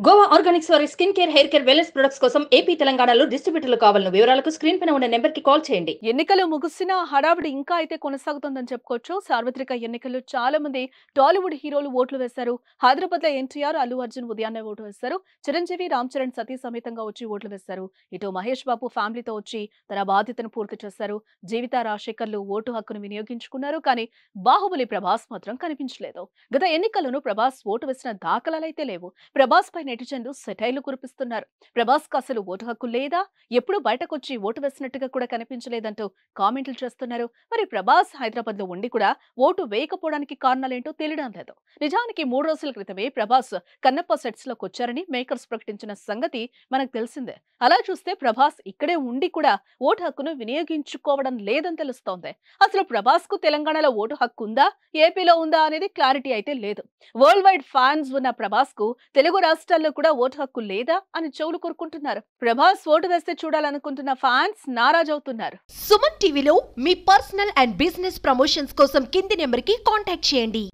Goa Organics వారి skin care, hair care, wellness products కోసం AP, తెలంగాణలో డిస్ట్రిబ్యూటర్లు కావాలను వివరాలకు స్క్రీన్ పైన ఉన్న నెంబర్కి కాల్ చేయండి. ఎన్నికలు ముగిసినా హడావిడి ఇంకా అయితే కొనసాగుతుందని చెప్పుకోవచ్చు. సార్వత్రిక ఎన్నికల్లో చాలా మంది టాలీవుడ్ హీరోలు ఓట్లు వేశారు. హైదరాబాద్ లో ఎన్టీఆర్, అల్లు అర్జున్ ఉదయాన్నే ఓటు వేశారు. చిరంజీవి, రామ్ చరణ్ సతీ సమేతంగా వచ్చి ఓట్లు వేశారు. ఇటు మహేష్ బాబు ఫ్యామిలీతో వచ్చి తన బాధ్యతను పూర్తి చేశారు. జీవిత రాజశేఖర్లు ఓటు హక్కును వినియోగించుకున్నారు. కానీ బాహుబలి ప్రభాస్ మాత్రం కనిపించలేదు. గత ఎన్నికల్లోనూ ప్రభాస్ ఓటు వేసిన దాఖలాలైతే లేవు. ప్రభాస్ పై నెటిజన్లు సెటైర్లు కురిపిస్తున్నారు. ప్రభాస్ కు అసలు ఓటు హక్కు లేదా, ఎప్పుడు బయటకొచ్చి ఓటు వేసినట్టుగా కూడా కనిపించలేదంటూ కామెంట్లు చేస్తున్నారు. మరి ప్రభాస్ హైదరాబాద్ లో ఉండి కూడా ఓటు వేయకపోవడానికి కారణాలేంటో తెలియడం లేదు. నిజానికి 3 రోజుల క్రితమే ప్రభాస్ కన్నప్ప సెట్స్ లోకి వచ్చారని మేకర్స్ ప్రకటించిన సంగతి మనకు తెలిసిందే. అలా చూస్తే ప్రభాస్ ఇక్కడే ఉండి కూడా ఓటు హక్కును వినియోగించుకోవడం లేదని తెలుస్తోంది. అసలు ప్రభాస్ కు తెలంగాణలో ఓటు హక్కు ఉందా, ఏపీలో ఉందా అనేది క్లారిటీ అయితే లేదు. వరల్డ్ వైడ్ ఫ్యాన్స్ ఉన్న ప్రభాస్ కు తెలుగు రాష్ట్రాల్లో కూడా ఓటు హక్కు లేదా అని చెవులు కోరుకుంటున్నారు. ప్రభాస్ ఓటు వేస్తే చూడాలనుకుంటున్న ఫ్యాన్స్ నారాజవుతున్నారు. సుమన్ టీవీలో మీ పర్సనల్ అండ్ బిజినెస్ ప్రమోషన్స్ కోసం కింది నెంబర్కి కాంటాక్ట్ చేయండి.